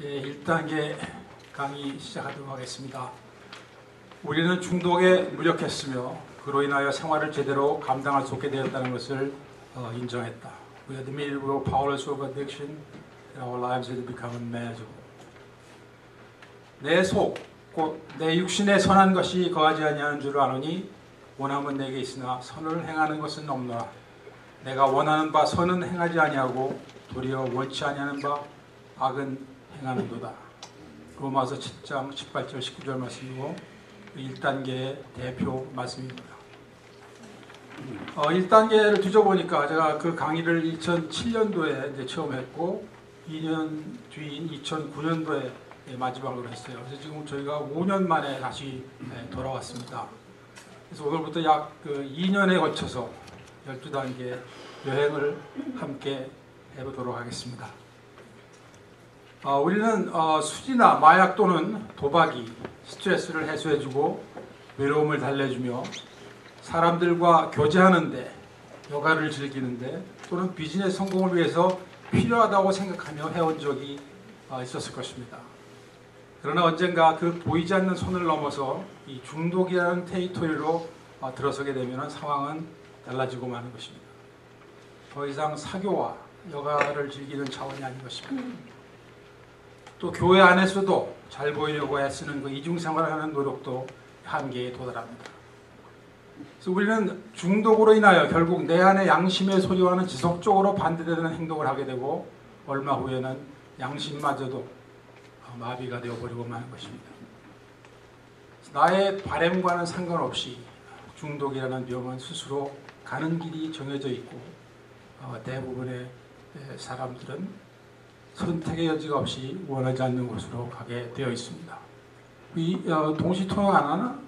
예, 1단계 강의 시작하도록 하겠습니다. 우리는 중독에 무력했으며 그로 인하여 생활을 제대로 감당할 수 없게 되었다는 것을 인정했다. We are the miserable powerless of addiction and our lives had become unmanageable. 내 속, 곧 내 육신에 선한 것이 거하지 아니하는 줄 아노니 원함은 내게 있으나 선을 행하는 것은 없노라. 내가 원하는 바 선은 행하지 아니하고 도리어 원치 아니하는 바 악은 행하는도다. 로마서 7장 18절 19절 말씀이고 1단계의 대표 말씀입니다. 1단계를 뒤져보니까 제가 그 강의를 2007년도에 이제 처음 했고 2년 뒤인 2009년도에 마지막으로 했어요. 그래서 지금 저희가 5년 만에 다시 돌아왔습니다. 그래서 오늘부터 약 2년에 걸쳐서 12단계 여행을 함께 해보도록 하겠습니다. 우리는 술이나 마약 또는 도박이 스트레스를 해소해주고 외로움을 달래주며 사람들과 교제하는데 여가를 즐기는데 또는 비즈니스 성공을 위해서 필요하다고 생각하며 해온 적이 있었을 것입니다. 그러나 언젠가 그 보이지 않는 선을 넘어서 이 중독이라는 테리토리로 들어서게 되면 상황은 달라지고 마는 것입니다. 더 이상 사교와 여가를 즐기는 차원이 아닌 것입니다. 또 교회 안에서도 잘 보이려고 애쓰는 그 이중생활을 하는 노력도 한계에 도달합니다. 그래서 우리는 중독으로 인하여 결국 내 안의 양심의 소리와는 지속적으로 반대되는 행동을 하게 되고 얼마 후에는 양심마저도 마비가 되어버리고 마는 것입니다. 나의 바램과는 상관없이 중독이라는 병은 스스로 가는 길이 정해져 있고 대부분의 사람들은 선택의 여지가 없이 원하지 않는 곳으로 가게 되어 있습니다. 이 동시 통역 안 하나?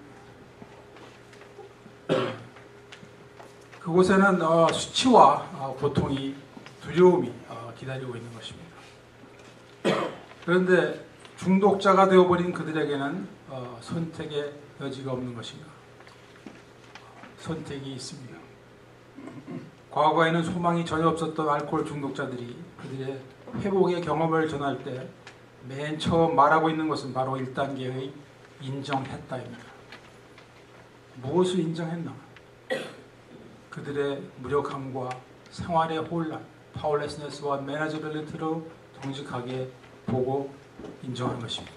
그곳에는 수치와 고통이 두려움이 기다리고 있는 것입니다. 그런데 중독자가 되어버린 그들에게는 선택의 여지가 없는 것인가? 선택이 있습니다. 과거에는 소망이 전혀 없었던 알코올 중독자들이 그들의 회복의 경험을 전할 때 맨 처음 말하고 있는 것은 바로 1단계의 인정했다입니다. 무엇을 인정했나? 그들의 무력함과 생활의 혼란, 파워레스네스와 매니저빌리티로 정직하게 보고 인정한 것입니다.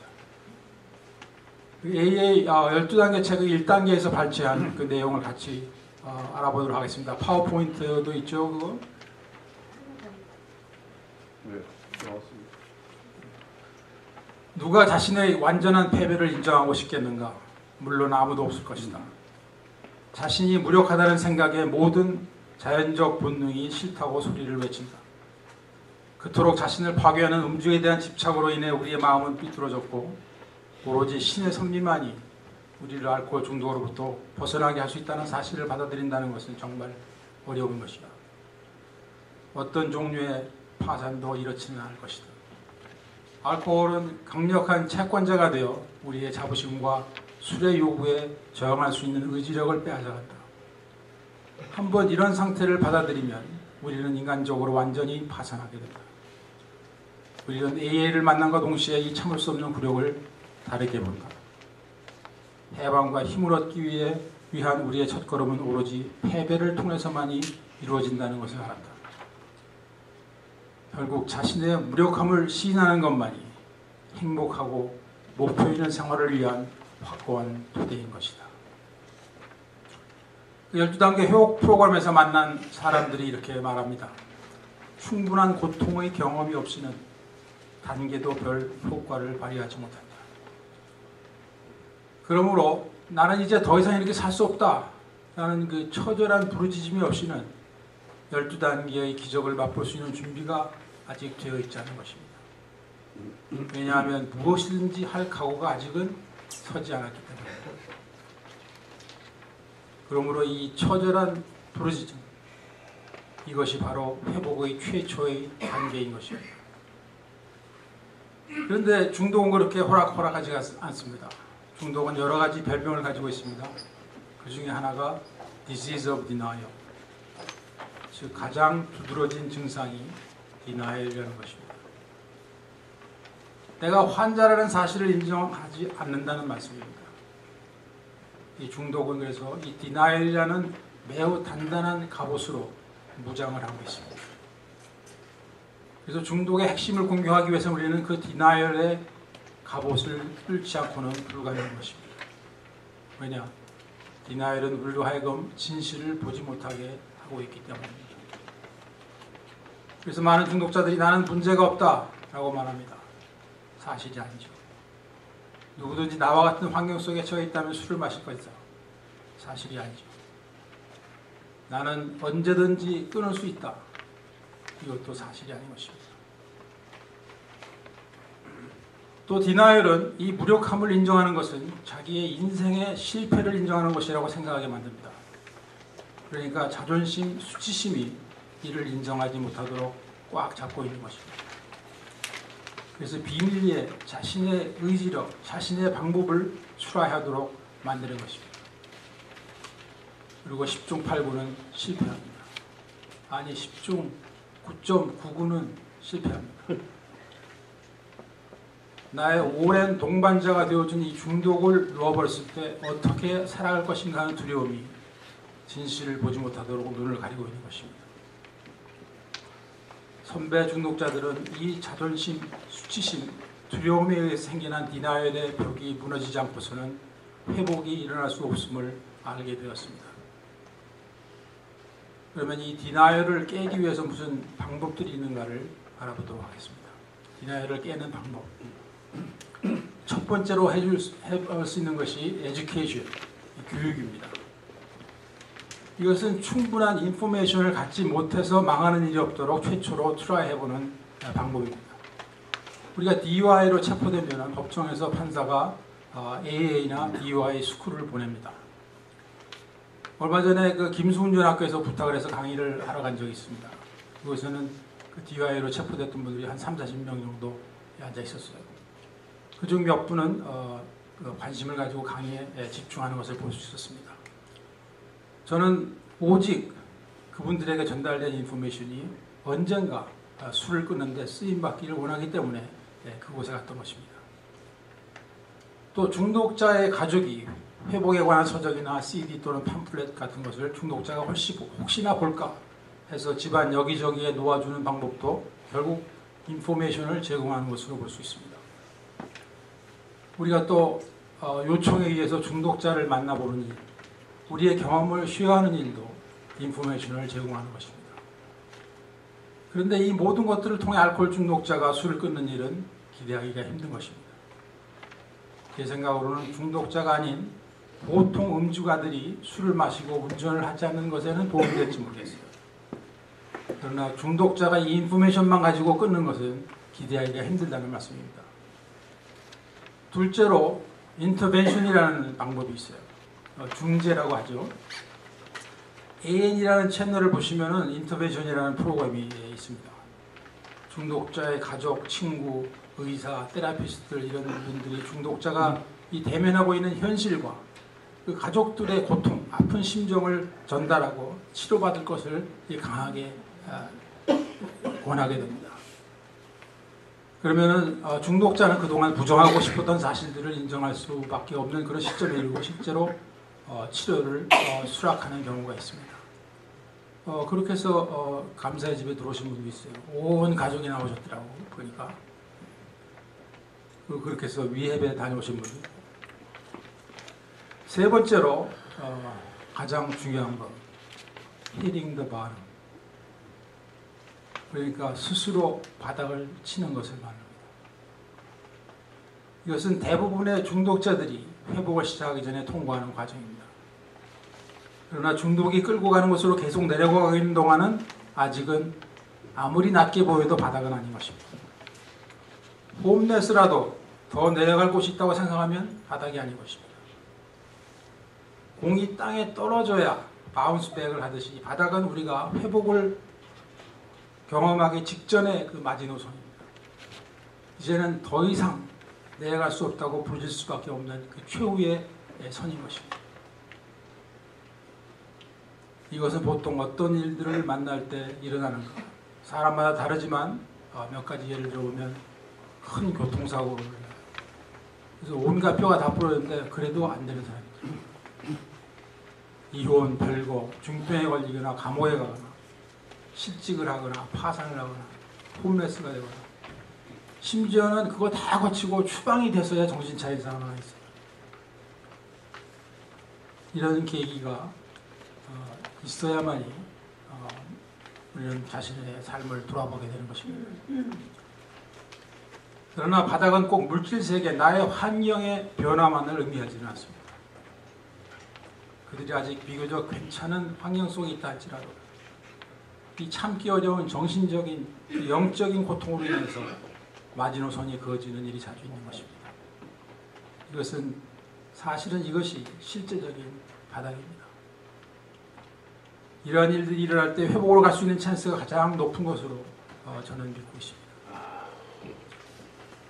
AA 12단계 책의 1단계에서 발췌한 그 내용을 같이 알아보도록 하겠습니다. 파워포인트도 있죠, 그거? 네, 나왔습니다. 누가 자신의 완전한 패배를 인정하고 싶겠는가? 물론 아무도 없을 것이다. 자신이 무력하다는 생각에 모든 자연적 본능이 싫다고 소리를 외친다. 그토록 자신을 파괴하는 음주에 대한 집착으로 인해 우리의 마음은 삐뚤어졌고 오로지 신의 섭리만이 우리를 알코올 중독으로부터 벗어나게 할 수 있다는 사실을 받아들인다는 것은 정말 어려운 것이다. 어떤 종류의 파산도 이렇지는 않을 것이다. 알코올은 강력한 채권자가 되어 우리의 자부심과 술의 요구에 저항할 수 있는 의지력을 빼앗아간다. 한번 이런 상태를 받아들이면 우리는 인간적으로 완전히 파산하게 된다. 우리는 AA를 만남과 동시에 이 참을 수 없는 굴욕을 다르게 본다. 해방과 힘을 얻기 위한 우리의 첫걸음은 오로지 패배를 통해서만이 이루어진다는 것을 알았다. 결국 자신의 무력함을 시인하는 것만이 행복하고 목표 있는 생활을 위한 확고한 토대인 것이다. 12단계 회복 프로그램에서 만난 사람들이 이렇게 말합니다. 충분한 고통의 경험이 없이는 단계도 별 효과를 발휘하지 못한다. 그러므로 나는 이제 더 이상 이렇게 살 수 없다 라는 그 처절한 부르짖음이 없이는 12단계의 기적을 맛볼 수 있는 준비가 아직 되어 있지 않은 것입니다. 왜냐하면 무엇이든지 할 각오가 아직은 서지 않았기 때문입니다. 그러므로 이 처절한 부르짖음, 이것이 바로 회복의 최초의 단계인 것입니다. 그런데 중독은 그렇게 호락호락하지 않습니다. 중독은 여러 가지 별명을 가지고 있습니다. 그 중에 하나가 disease of denial, 즉 가장 두드러진 증상이 denial이라는 것입니다. 내가 환자라는 사실을 인정하지 않는다는 말씀입니다. 이 중독은 그래서 이 디나일이라는 매우 단단한 갑옷으로 무장을 하고 있습니다. 그래서 중독의 핵심을 공격하기 위해서 우리는 그 디나일의 갑옷을 뚫지 않고는 불가능한 것입니다. 왜냐? 디나일은 우리로 하여금 진실을 보지 못하게 하고 있기 때문입니다. 그래서 많은 중독자들이 나는 문제가 없다라고 말합니다. 사실이 아니죠. 누구든지 나와 같은 환경 속에 처해 있다면 술을 마실 것이다. 사실이 아니죠. 나는 언제든지 끊을 수 있다. 이것도 사실이 아닌 것입니다. 또 디나이얼은 이 무력함을 인정하는 것은 자기의 인생의 실패를 인정하는 것이라고 생각하게 만듭니다. 그러니까 자존심, 수치심이 이를 인정하지 못하도록 꽉 잡고 있는 것입니다. 그래서 비밀리에 자신의 의지력, 자신의 방법을 출하하도록 만드는 것입니다. 그리고 10중 8구는 실패합니다. 아니 10중 9.99는 실패합니다. 나의 오랜 동반자가 되어준 이 중독을 놓아버렸을 때 어떻게 살아갈 것인가 하는 두려움이 진실을 보지 못하도록 눈을 가리고 있는 것입니다. 선배 중독자들은 이 자존심, 수치심, 두려움에 의해서 생겨난 디나이얼의 벽이 무너지지 않고서는 회복이 일어날 수 없음을 알게 되었습니다. 그러면 이 디나이얼을 깨기 위해서 무슨 방법들이 있는가를 알아보도록 하겠습니다. 디나이얼을 깨는 방법. 첫 번째로 해볼 수 있는 것이 에듀케이션, 교육입니다. 이것은 충분한 인포메이션을 갖지 못해서 망하는 일이 없도록 최초로 트라이해보는 방법입니다. 우리가 DUI로 체포되면 법정에서 판사가 AA나 DUI 스쿨을 보냅니다. 얼마 전에 그 김수훈 학교에서 부탁을 해서 강의를 하러 간 적이 있습니다. 그곳에는 그 DUI로 체포됐던 분들이 한 30-40명 정도 앉아 있었어요. 그중 몇 분은 관심을 가지고 강의에 집중하는 것을 볼 수 있었습니다. 저는 오직 그분들에게 전달된 인포메이션이 언젠가 술을 끊는데 쓰임받기를 원하기 때문에 그곳에 갔던 것입니다. 또 중독자의 가족이 회복에 관한 서적이나 CD 또는 팜플렛 같은 것을 중독자가 혹시나 볼까 해서 집안 여기저기에 놓아주는 방법도 결국 인포메이션을 제공하는 것으로 볼 수 있습니다. 우리가 또 요청에 의해서 중독자를 만나보는 일, 우리의 경험을 쉐어하는 일도 인포메이션을 제공하는 것입니다. 그런데 이 모든 것들을 통해 알코올 중독자가 술을 끊는 일은 기대하기가 힘든 것입니다. 제 생각으로는 중독자가 아닌 보통 음주가들이 술을 마시고 운전을 하지 않는 것에는 도움이 될지 모르겠어요. 그러나 중독자가 이 인포메이션만 가지고 끊는 것은 기대하기가 힘들다는 말씀입니다. 둘째로 인터벤션이라는 방법이 있어요. 중재라고 하죠. AN이라는 채널을 보시면은 인터벤션이라는 프로그램이 있습니다. 중독자의 가족, 친구, 의사, 테라피스트들 이런 분들이 중독자가 이 대면하고 있는 현실과 그 가족들의 고통, 아픈 심정을 전달하고 치료받을 것을 강하게 원하게 됩니다. 그러면은 중독자는 그동안 부정하고 싶었던 사실들을 인정할 수밖에 없는 그런 시점에 이르고 실제로 치료를 수락하는 경우가 있습니다. 그렇게 해서 감사의 집에 들어오신 분도 있어요. 온 가족이 나오셨더라고 보니까. 그렇게 해서 위해에 다녀오신 분도 있고. 세 번째로 가장 중요한 것, hitting the bottom. 그러니까 스스로 바닥을 치는 것을 말합니다. 이것은 대부분의 중독자들이 회복을 시작하기 전에 통과하는 과정입니다. 그러나 중독이 끌고 가는 곳으로 계속 내려가고 있는 동안은 아직은 아무리 낮게 보여도 바닥은 아닌 것입니다. 홈레스라도 더 내려갈 곳이 있다고 생각하면 바닥이 아닌 것입니다. 공이 땅에 떨어져야 바운스백을 하듯이 바닥은 우리가 회복을 경험하기 직전의 그 마지노선입니다. 이제는 더 이상 내려갈 수 없다고 부를 수밖에 없는 그 최후의 선인 것입니다. 이것은 보통 어떤 일들을 만날 때 일어나는가? 사람마다 다르지만 몇 가지 예를 들어보면 큰 교통사고를 해요. 그래서 온갖 뼈가 다 부러졌는데 그래도 안 되는 사람이죠. 이혼, 별거, 중병에 걸리거나 감옥에 가거나 실직을 하거나 파산을 하거나 홈레스가 되거나 심지어는 그거 다 거치고 추방이 돼서야 정신 차린 상황이 있어요. 이런 계기가 있어야만이 우리는 자신의 삶을 돌아보게 되는 것입니다. 그러나 바닥은 꼭 물질 세계, 나의 환경의 변화만을 의미하지는 않습니다. 그들이 아직 비교적 괜찮은 환경 속에 있다 할지라도 이 참기 어려운 정신적인, 영적인 고통으로 인해서 마지노선이 그어지는 일이 자주 있는 것입니다. 사실은 이것이 실제적인 바닥입니다. 이러한 일들이 일어날 때 회복으로 갈 수 있는 찬스가 가장 높은 것으로 저는 믿고 있습니다.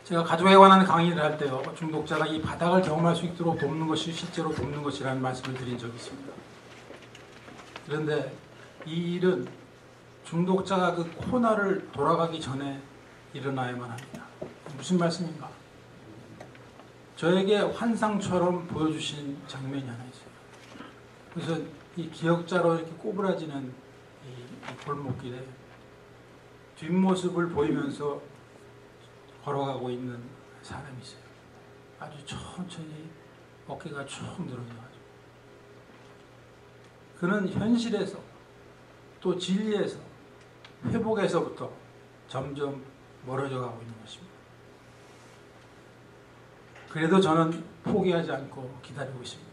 제가 가족에 관한 강의를 할 때요, 중독자가 이 바닥을 경험할 수 있도록 돕는 것이 실제로 돕는 것이라는 말씀을 드린 적이 있습니다. 그런데 이 일은 중독자가 그 코너를 돌아가기 전에 일어나야만 합니다. 무슨 말씀인가? 저에게 환상처럼 보여주신 장면이 하나 있어요. 그래서 이 기억자로 이렇게 꼬부라지는 이 골목길에 뒷모습을 보이면서 걸어가고 있는 사람이 있어요. 아주 천천히 어깨가 쭉 늘어져가지고. 그는 현실에서 또 진리에서 회복에서부터 점점 멀어져 가고 있는 것입니다. 그래도 저는 포기하지 않고 기다리고 있습니다.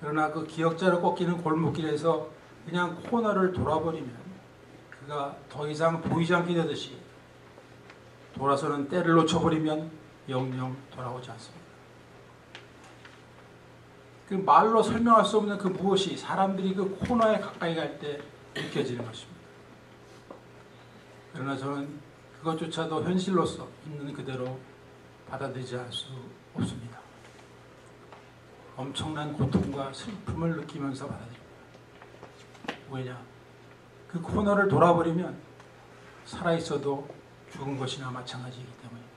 그러나 그 기억자를 꺾이는 골목길에서 그냥 코너를 돌아버리면 그가 더 이상 보이지 않게 되듯이 돌아서는 때를 놓쳐버리면 영영 돌아오지 않습니다. 그 말로 설명할 수 없는 그 무엇이 사람들이 그 코너에 가까이 갈 때 느껴지는 것입니다. 그러나 저는 그것조차도 현실로서 있는 그대로 받아들이지 않을 수 없습니다. 엄청난 고통과 슬픔을 느끼면서 받아들입니다. 왜냐? 그 코너를 돌아버리면 살아있어도 죽은 것이나 마찬가지이기 때문입니다.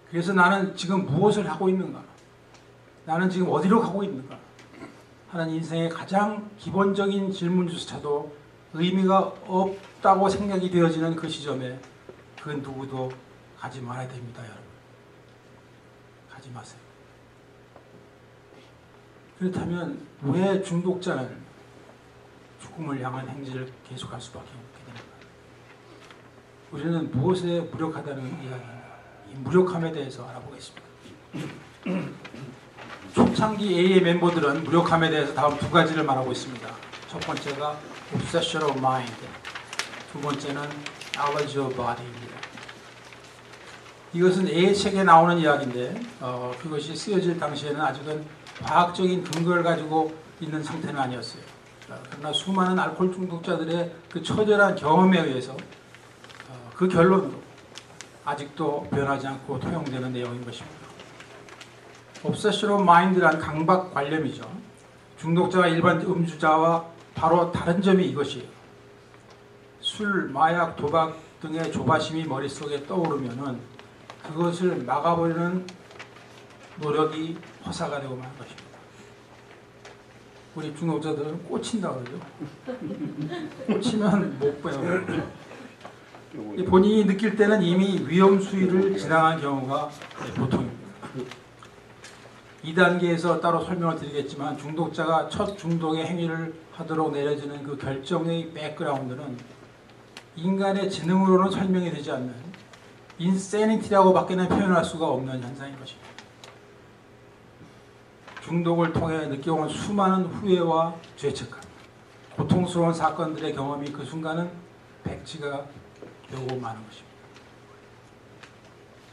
그래서 나는 지금 무엇을 하고 있는가? 나는 지금 어디로 가고 있는가? 하는 인생의 가장 기본적인 질문조차도 의미가 없다고 생각이 되어지는 그 시점에 그 누구도 가지 말아야 됩니다, 여러분. 가지 마세요. 그렇다면 왜 중독자는 죽음을 향한 행진을 계속할 수밖에 없게 되는가? 우리는 무엇에 무력하다는 이야기인가? 이 무력함에 대해서 알아보겠습니다. 초창기 AA 멤버들은 무력함에 대해서 다음 두 가지를 말하고 있습니다. 첫 번째가 obsession of mind, 두 번째는 allergy of body입니다. 이것은 AA 책에 나오는 이야기인데 그것이 쓰여질 당시에는 아직은 과학적인 근거를 가지고 있는 상태는 아니었어요. 그러나 수많은 알코올 중독자들의 그 처절한 경험에 의해서 그 결론으로 아직도 변하지 않고 통용되는 내용인 것입니다. obsession of mind란 강박 관념이죠. 중독자와 일반 음주자와 바로 다른 점이 이것이에요. 술, 마약, 도박 등의 조바심이 머릿속에 떠오르면은 그것을 막아버리는 노력이 허사가 되고 마는 것입니다. 우리 중독자들은 꽂힌다 그러죠. 꽂히면 못 빼요. 본인이 느낄 때는 이미 위험 수위를 지나간 경우가 보통입니다. 2단계에서 따로 설명을 드리겠지만 중독자가 첫 중독의 행위를 하도록 내려지는 그 결정의 백그라운드는 인간의 지능으로는 설명이 되지 않는 인세니티라고 밖에는 표현할 수가 없는 현상인 것입니다. 중독을 통해 느껴온 수많은 후회와 죄책감, 고통스러운 사건들의 경험이 그 순간은 백지가 되고 마는 것입니다.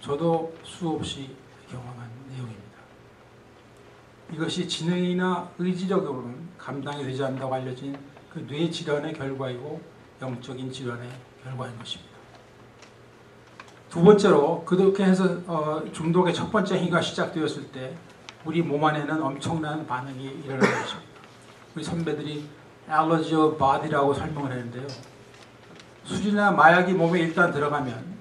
저도 수없이 경험한 내용입니다. 이것이 지능이나 의지력으로는 감당이 되지 않는다고 알려진 그 뇌 질환의 결과이고 영적인 질환의 결과인 것입니다. 두 번째로 그렇게 해서 중독의 첫 번째 행위가 시작되었을 때 우리 몸 안에는 엄청난 반응이 일어나는 것입니다. 우리 선배들이 allergy of body라고 설명을 했는데요. 술이나 마약이 몸에 일단 들어가면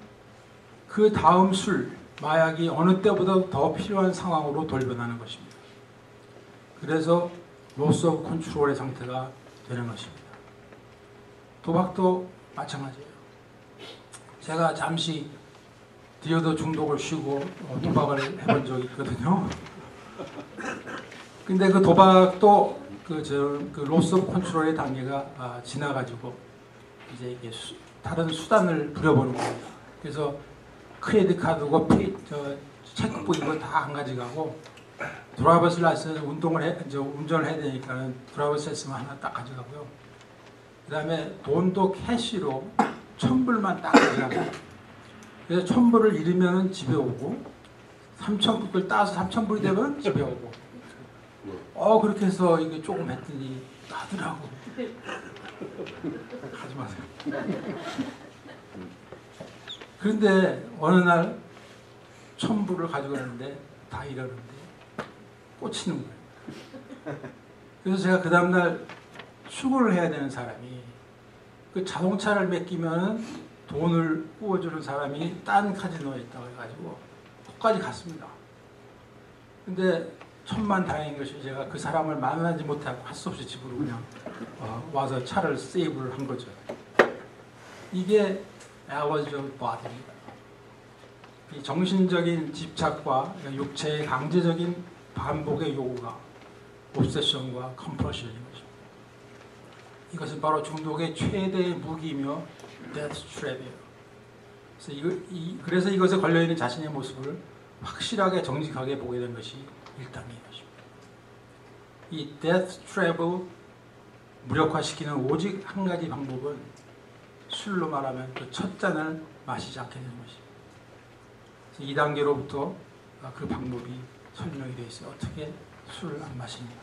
그 다음 술, 마약이 어느 때보다 더 필요한 상황으로 돌변하는 것입니다. 그래서 로스 오브 컨트롤의 상태가 되는 것입니다. 도박도 마찬가지예요. 제가 잠시 디오도 중독을 쉬고 도박을 해본 적이 있거든요. 근데 그 도박도 그 로스 오브 컨트롤의 단계가 지나가지고 이제 이게 다른 수단을 부려보는 겁니다. 그래서 크레딧 카드고 체크북 이거 다 안 가져가고 드라이버스 라이센스 운전을 해야 되니까는 드라이버스 라이센스만 하나 딱 가져가고요. 그 다음에 돈도 캐시로 1,000불만 딱 가져가고, 그래서 1,000불을 잃으면 집에 오고 3,000불을 따서 3,000불이 되면 집에 오고, 그렇게 해서 이게 조금 했더니 나더라고. 하지 마세요. 그런데 어느 날 1,000불을 가져가는데 다 잃었는데 꽂히는 거예요. 그래서 제가 그 다음날 출근을 해야 되는 사람이, 그 자동차를 맡기면 돈을 구워주는 사람이 딴 카지노에 있다고 해가지고 거기까지 갔습니다. 근데 천만다행인 것이 제가 그 사람을 만나지 못하고 할 수 없이 집으로 그냥 와서 차를 세이브를 한 거죠. 이게 hours of body입니다. 이 정신적인 집착과 육체의 강제적인 반복의 요구가 옵세션과 컴퍼션인 것입니다. 이것은 바로 중독의 최대의 무기이며 데스 트랩이에요. 그래서 이것에 걸려있는 자신의 모습을 확실하게 정직하게 보게 된 것이 1단계인 것입니다. 이 데스 트랩을 무력화시키는 오직 한 가지 방법은 술로 말하면 그 첫 잔을 마시지 않게 되는 것입니다. 2단계로부터 그 방법이 설명이 되어 있어요. 어떻게 술을 안 마십니다.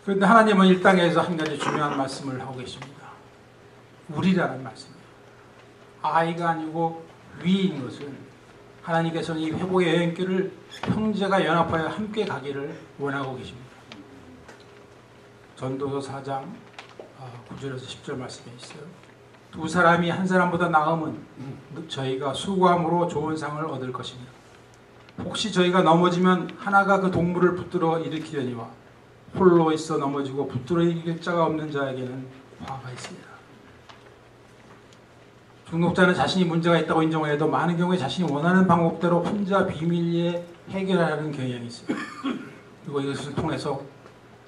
그런데 하나님은 1단계에서 한 가지 중요한 말씀을 하고 계십니다. 우리라는 말씀이에요. I가 아니고 위인 것은, 하나님께서는 이 회복의 여행길을 형제가 연합하여 함께 가기를 원하고 계십니다. 전도서 4장 9절에서 10절 말씀에 있어요. 두 사람이 한 사람보다 나으면 저희가 수고함으로 좋은 상을 얻을 것입니다. 혹시 저희가 넘어지면 하나가 그 동물을 붙들어 일으키려니와 홀로 있어 넘어지고 붙들어 일으킬 자가 없는 자에게는 화가 있습니다. 중독자는 자신이 문제가 있다고 인정을 해도 많은 경우에 자신이 원하는 방법대로 혼자 비밀리에 해결하려는 경향이 있어요. 그리고 이것을 통해서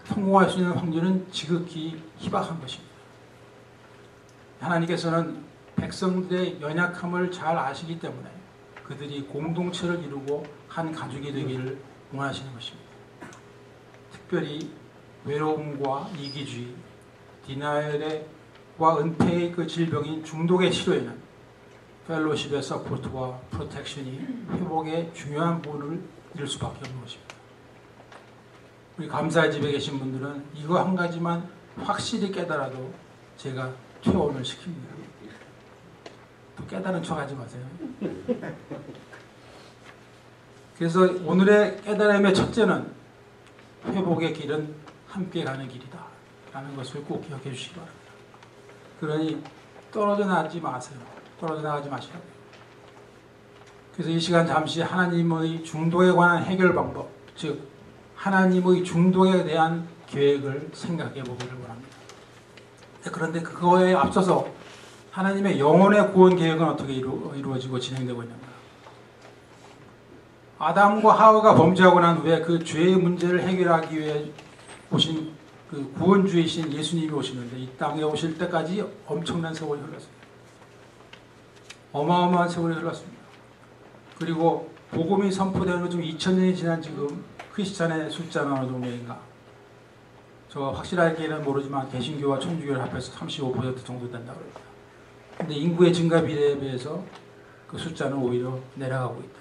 성공할 수 있는 확률은 지극히 희박한 것입니다. 하나님께서는 백성들의 연약함을 잘 아시기 때문에 그들이 공동체를 이루고 한 가족이 되기를 원하시는 것입니다. 특별히 외로움과 이기주의, 디나이얼과 은폐의 그 질병인 중독의 치료에는 펠로십의 서포트와 프로텍션이 회복의 중요한 부분을 이룰 수밖에 없는 것입니다. 우리 감사의 집에 계신 분들은 이거 한 가지만 확실히 깨달아도 제가 퇴원을 시킵니다. 또 깨달은 척 하지 마세요. 그래서 오늘의 깨달음의 첫째는 회복의 길은 함께 가는 길이다 라는 것을 꼭 기억해 주시기 바랍니다. 그러니 떨어져 나가지 마세요. 떨어져 나가지 마시라고요. 그래서 이 시간 잠시 하나님의 중독에 관한 해결 방법, 즉 하나님의 중독에 대한 계획을 생각해 보기를 원합니다. 그런데 그거에 앞서서 하나님의 영혼의 구원 계획은 어떻게 이루어지고 진행되고 있는가? 아담과 하와가 범죄하고 난 후에 그 죄의 문제를 해결하기 위해 오신 그 구원주이신 예수님이 오시는데, 이 땅에 오실 때까지 엄청난 세월이 흘렀습니다. 어마어마한 세월이 흘렀습니다. 그리고 복음이 선포되는 좀 2000년이 지난 지금 크리스찬의 숫자는 어느 정도인가? 저 확실하게는 모르지만 개신교와 천주교를 합해서 35% 정도 된다고 합니다. 근데 인구의 증가 비례에 비해서 그 숫자는 오히려 내려가고 있다.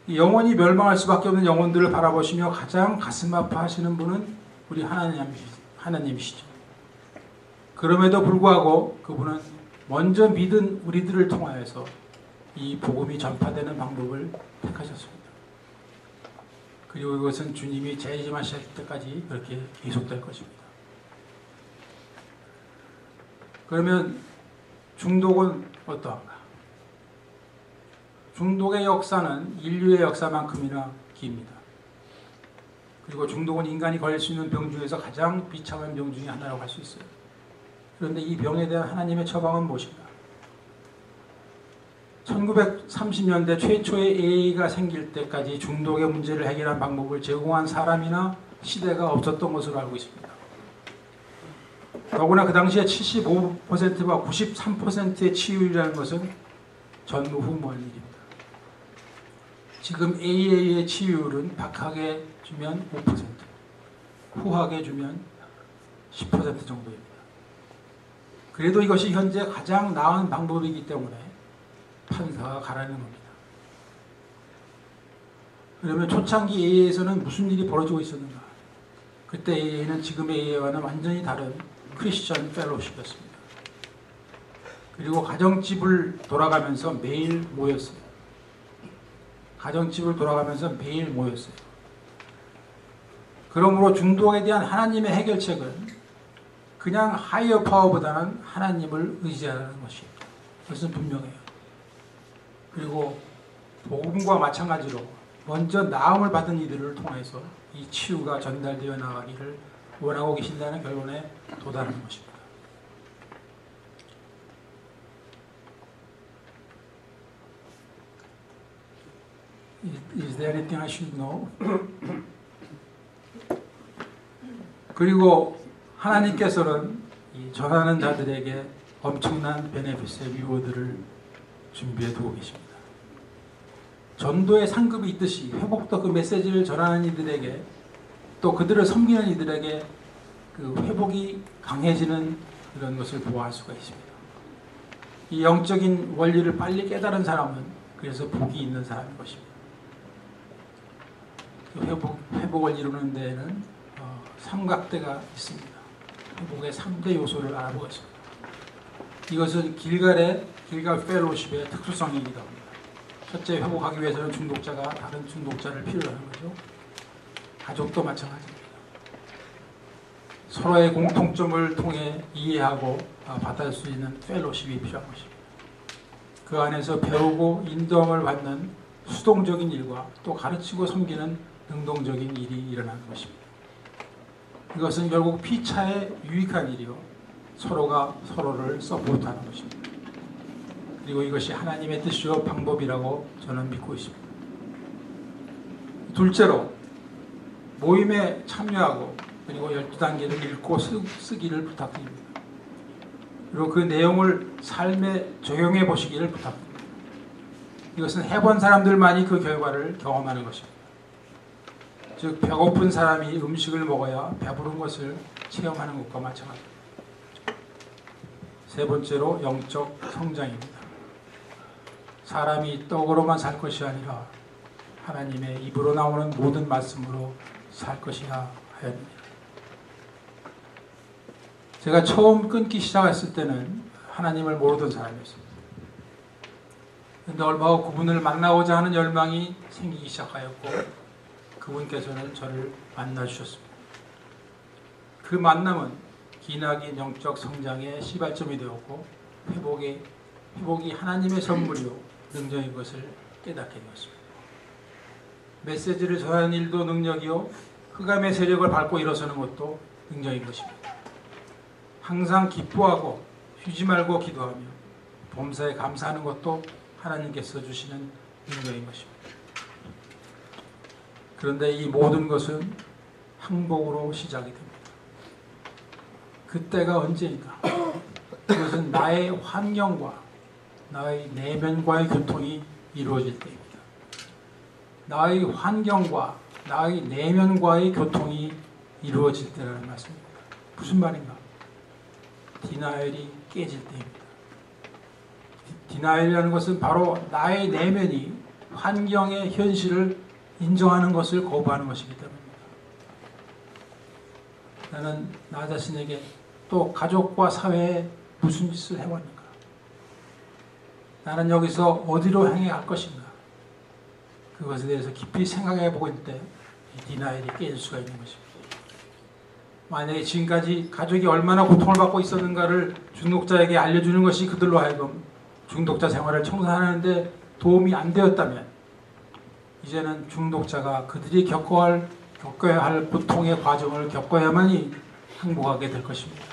이 영원히 멸망할 수밖에 없는 영혼들을 바라보시며 가장 가슴 아파하시는 분은 우리 하나님이시죠. 그럼에도 불구하고 그분은 먼저 믿은 우리들을 통하여서 이 복음이 전파되는 방법을 택하셨습니다. 그리고 이것은 주님이 재림하실 때까지 그렇게 계속될 것입니다. 그러면 중독은 어떠한가? 중독의 역사는 인류의 역사만큼이나 깁니다. 그리고 중독은 인간이 걸릴 수 있는 병 중에서 가장 비참한 병 중에 하나라고 할 수 있어요. 그런데 이 병에 대한 하나님의 처방은 무엇인가? 1930년대 최초의 AA가 생길 때까지 중독의 문제를 해결한 방법을 제공한 사람이나 시대가 없었던 것으로 알고 있습니다. 더구나 그 당시에 75%와 93%의 치유율이라는 것은 전무후무한 일입니다. 지금 AA의 치유율은 박하게 주면 5%, 후하게 주면 10% 정도입니다. 그래도 이것이 현재 가장 나은 방법이기 때문에 판사가 가라는 겁니다. 그러면 초창기 AA에서는 무슨 일이 벌어지고 있었는가? 그때 AA는 지금의 AA와는 완전히 다른 크리스천 펠로우십이었습니다. 그리고 가정집을 돌아가면서 매일 모였어요. 가정집을 돌아가면서 매일 모였어요. 그러므로 중독에 대한 하나님의 해결책은 그냥 하이어 파워보다는 하나님을 의지하는 것입니다. 그것은 분명해요. 그리고 복음과 마찬가지로 먼저 나음을 받은 이들을 통해서 이 치유가 전달되어 나가기를 원하고 계신다는 결론에 도달하는 것입니다. Is there anything I should know? 그리고 하나님께서는 이 전하는 자들에게 엄청난 베네핏의 리워드를 준비해 두고 계십니다. 전도의 상급이 있듯이 회복도 그 메시지를 전하는 이들에게 또 그들을 섬기는 이들에게 그 회복이 강해지는 그런 것을 보아할 수가 있습니다. 이 영적인 원리를 빨리 깨달은 사람은 그래서 복이 있는 사람인 것입니다. 회복을 이루는 데에는 삼각대가 있습니다. 회복의 3대 요소를 알아보겠습니다. 이것은 길갈 펠로우십의 특수성이기도 합니다. 첫째, 회복하기 위해서는 중독자가 다른 중독자를 필요로 하는 거죠. 가족도 마찬가지입니다. 서로의 공통점을 통해 이해하고 받을 수 있는 펠로우십이 필요한 것입니다. 그 안에서 배우고 인도함을 받는 수동적인 일과 또 가르치고 섬기는 능동적인 일이 일어나는 것입니다. 이것은 결국 피차에 유익한 일이요 서로가 서로를 서포트하는 것입니다. 그리고 이것이 하나님의 뜻이요 방법이라고 저는 믿고 있습니다. 둘째로 모임에 참여하고 그리고 12단계를 읽고 쓰기를 부탁드립니다. 그리고 그 내용을 삶에 적용해 보시기를 부탁드립니다. 이것은 해본 사람들만이 그 결과를 경험하는 것입니다. 즉 배고픈 사람이 음식을 먹어야 배부른 것을 체험하는 것과 마찬가지입니다. 세 번째로 영적 성장입니다. 사람이 떡으로만 살 것이 아니라 하나님의 입으로 나오는 모든 말씀으로 살 것이라 하였습니다. 제가 처음 끊기 시작했을 때는 하나님을 모르던 사람이었습니다. 그런데 얼마 후 그분을 만나고자 하는 열망이 생기기 시작하였고 그분께서는 저를 만나주셨습니다. 그 만남은 기나긴 영적 성장의 시발점이 되었고 회복이 하나님의 선물이요 능력인 것을 깨닫게 되었습니다. 메시지를 전하는 일도 능력이요 흑암의 세력을 밟고 일어서는 것도 능력인 것입니다. 항상 기뻐하고 쉬지 말고 기도하며 범사에 감사하는 것도 하나님께서 주시는 능력인 것입니다. 그런데 이 모든 것은 항복으로 시작이 됩니다. 그때가 언제인가? 그것은 나의 환경과 나의 내면과의 교통이 이루어질 때입니다. 나의 환경과 나의 내면과의 교통이 이루어질 때라는 말씀입니다. 무슨 말인가? 디나엘이 깨질 때입니다. 디나엘이라는 것은 바로 나의 내면이 환경의 현실을 인정하는 것을 거부하는 것이기 때문입니다. 나는 나 자신에게 또 가족과 사회에 무슨 짓을 해왔는가? 나는 여기서 어디로 향해 갈 것인가? 그것에 대해서 깊이 생각해 보고 있을 때 디나엘이 깨질 수가 있는 것입니다. 만약에 지금까지 가족이 얼마나 고통을 받고 있었는가를 중독자에게 알려주는 것이 그들로 하여금 중독자 생활을 청산하는데 도움이 안 되었다면 이제는 중독자가 그들이 겪어야 할 고통의 과정을 겪어야만이 행복하게 될 것입니다.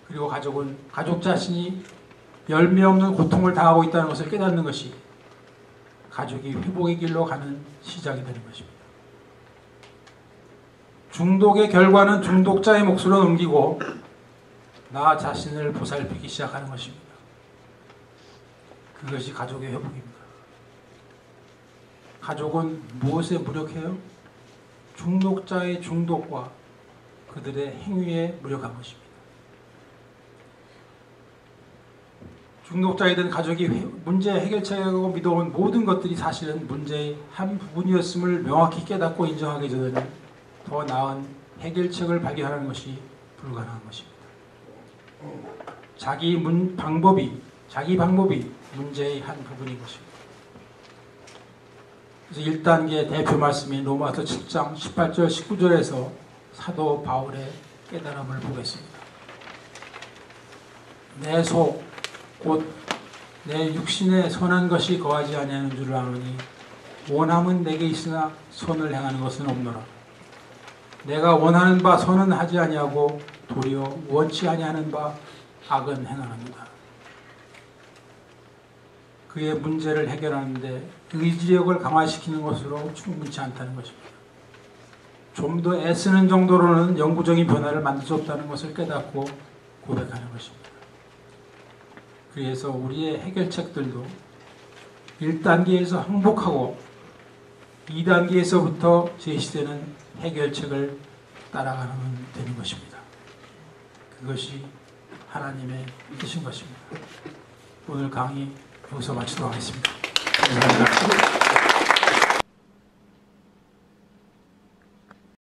그리고 가족은 가족 자신이 열매 없는 고통을 당하고 있다는 것을 깨닫는 것이 가족이 회복의 길로 가는 시작이 되는 것입니다. 중독의 결과는 중독자의 몫으로 넘기고 나 자신을 보살피기 시작하는 것입니다. 그것이 가족의 회복입니다. 가족은 무엇에 무력해요? 중독자의 중독과 그들의 행위에 무력한 것입니다. 중독자이든 가족이 문제 해결책이라고 믿어온 모든 것들이 사실은 문제의 한 부분이었음을 명확히 깨닫고 인정하기 전에는 더 나은 해결책을 발견하는 것이 불가능한 것입니다. 자기 방법이 문제의 한 부분인 것입니다. 그래서 1단계 대표 말씀인 로마서 7장 18절 19절에서 사도 바울의 깨달음을 보겠습니다. 내 속 곧 내 육신에 선한 것이 거하지 아니하는 줄 아노니 원함은 내게 있으나 선을 행하는 것은 없노라. 내가 원하는 바 선은 하지 아니하고 도리어 원치 아니하는 바 악은 행하느니라. 그의 문제를 해결하는데 의지력을 강화시키는 것으로 충분치 않다는 것입니다. 좀 더 애쓰는 정도로는 영구적인 변화를 만들 수 없다는 것을 깨닫고 고백하는 것입니다. 그래서 우리의 해결책들도 1단계에서 항복하고 2단계에서부터 제시되는 해결책을 따라가는 되는 것입니다. 그것이 하나님의 뜻인 것입니다. 오늘 강의 여기서 마치도록 하겠습니다. 감사합니다.